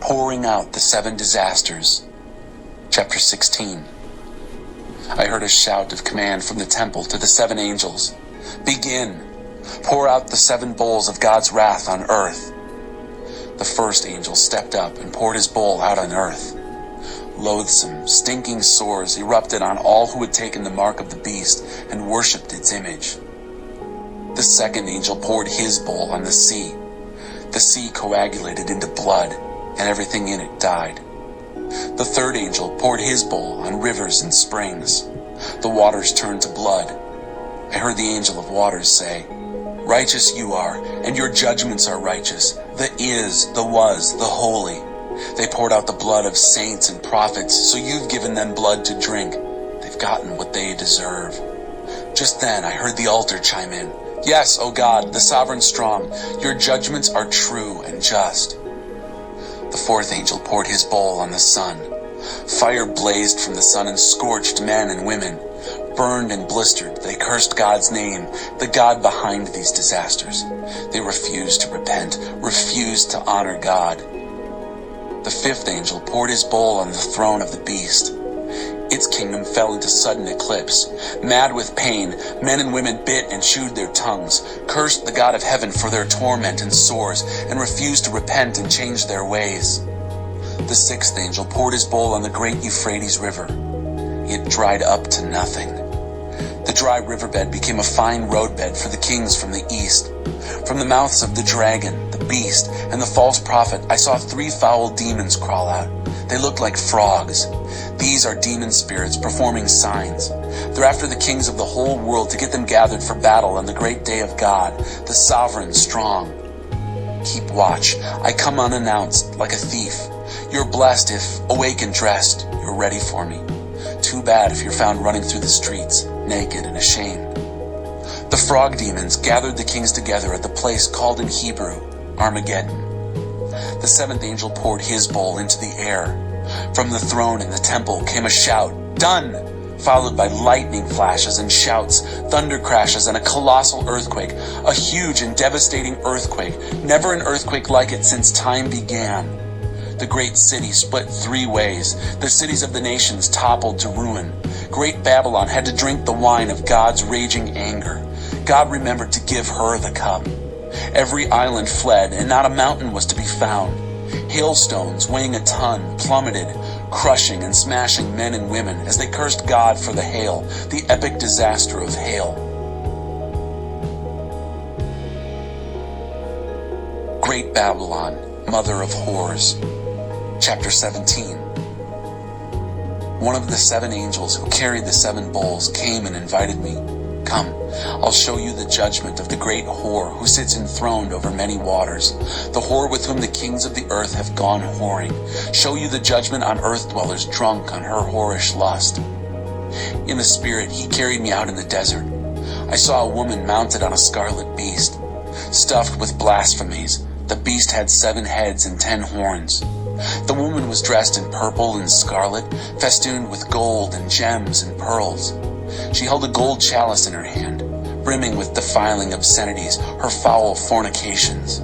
pouring out the 7 disasters. Chapter 16. I heard a shout of command from the temple to the 7 angels. Begin! Pour out the 7 bowls of God's wrath on earth. The first angel stepped up and poured his bowl out on earth. Loathsome, stinking sores erupted on all who had taken the mark of the beast and worshipped its image. The second angel poured his bowl on the sea. The sea coagulated into blood, and everything in it died. The third angel poured his bowl on rivers and springs. The waters turned to blood. I heard the angel of waters say, "Righteous you are, and your judgments are righteous, the is, the was, the holy. They poured out the blood of saints and prophets, so you've given them blood to drink. They've gotten what they deserve." Just then I heard the altar chime in, "Yes, O God, the sovereign strong, your judgments are true and just." The fourth angel poured his bowl on the sun. Fire blazed from the sun and scorched men and women. Burned and blistered, they cursed God's name, the God behind these disasters. They refused to repent, refused to honor God. The fifth angel poured his bowl on the throne of the beast. Its kingdom fell into sudden eclipse. Mad with pain, men and women bit and chewed their tongues, cursed the God of heaven for their torment and sores, and refused to repent and change their ways. The sixth angel poured his bowl on the great Euphrates River. It dried up to nothing. The dry riverbed became a fine roadbed for the kings from the east. From the mouths of the dragon, the beast, and the false prophet, I saw 3 foul demons crawl out. They looked like frogs. These are demon spirits performing signs. They're after the kings of the whole world to get them gathered for battle on the great day of God, the sovereign strong. Keep watch. I come unannounced, like a thief. You're blessed if, awake and dressed, you're ready for me. Too bad if you're found running through the streets, naked and ashamed. The frog demons gathered the kings together at the place called in Hebrew, Armageddon. The seventh angel poured his bowl into the air. From the throne in the temple came a shout, "Done!" followed by lightning flashes and shouts, thunder crashes, and a colossal earthquake, a huge and devastating earthquake, never an earthquake like it since time began. The great city split 3 ways. The cities of the nations toppled to ruin. Great Babylon had to drink the wine of God's raging anger. God remembered to give her the cup. Every island fled, and not a mountain was to be found. Hailstones weighing a ton plummeted, crushing and smashing men and women as they cursed God for the hail, the epic disaster of hail. Great Babylon, mother of whores. Chapter 17. One of the 7 angels who carried the 7 bowls came and invited me. "Come, I'll show you the judgment of the great whore who sits enthroned over many waters, the whore with whom the kings of the earth have gone whoring. Show you the judgment on earth dwellers drunk on her whorish lust." In the spirit, he carried me out in the desert. I saw a woman mounted on a scarlet beast, stuffed with blasphemies. The beast had 7 heads and 10 horns. The woman was dressed in purple and scarlet, festooned with gold and gems and pearls. She held a gold chalice in her hand, brimming with defiling obscenities, her foul fornications.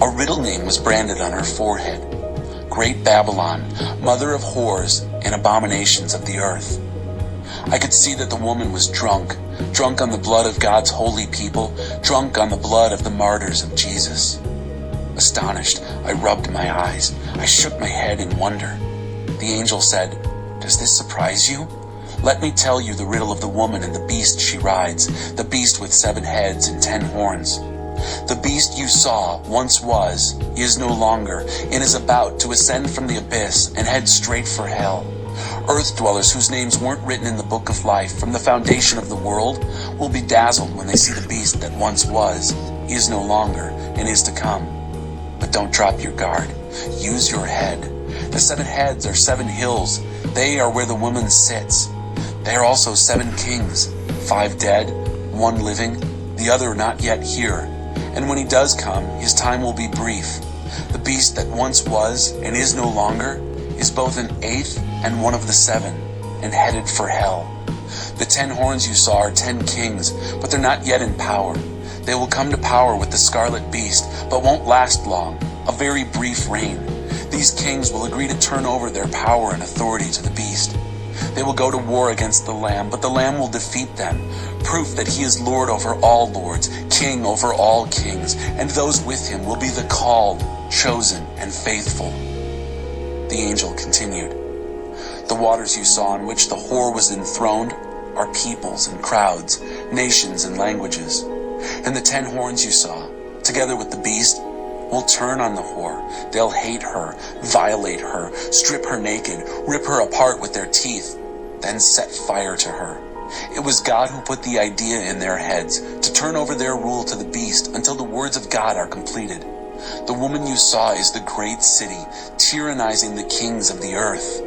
A riddle name was branded on her forehead: Great Babylon, mother of whores and abominations of the earth. I could see that the woman was drunk on the blood of God's holy people, drunk on the blood of the martyrs of Jesus. Astonished, I rubbed my eyes. I shook my head in wonder. The angel said, "Does this surprise you? Let me tell you the riddle of the woman and the beast she rides, the beast with 7 heads and 10 horns. The beast you saw once was, is no longer, and is about to ascend from the abyss and head straight for hell. Earth dwellers whose names weren't written in the book of life from the foundation of the world will be dazzled when they see the beast that once was, is no longer, and is to come. But don't drop your guard. Use your head. The 7 heads are 7 hills. They are where the woman sits. They are also 7 kings, 5 dead, 1 living, the other not yet here. And when he does come, his time will be brief. The beast that once was and is no longer is both an 8th and one of the 7, and headed for hell. The 10 horns you saw are 10 kings, but they're not yet in power. They will come to power with the scarlet beast, but won't last long, a very brief reign. These kings will agree to turn over their power and authority to the beast. They will go to war against the Lamb, but the Lamb will defeat them, proof that he is Lord over all lords, King over all kings, and those with him will be the called, chosen, and faithful. The angel continued, "The waters you saw in which the whore was enthroned are peoples and crowds, nations and languages. And the 10 horns you saw, together with the beast, will turn on the whore. They'll hate her, violate her, strip her naked, rip her apart with their teeth, then set fire to her. It was God who put the idea in their heads to turn over their rule to the beast until the words of God are completed. The woman you saw is the great city, tyrannizing the kings of the earth.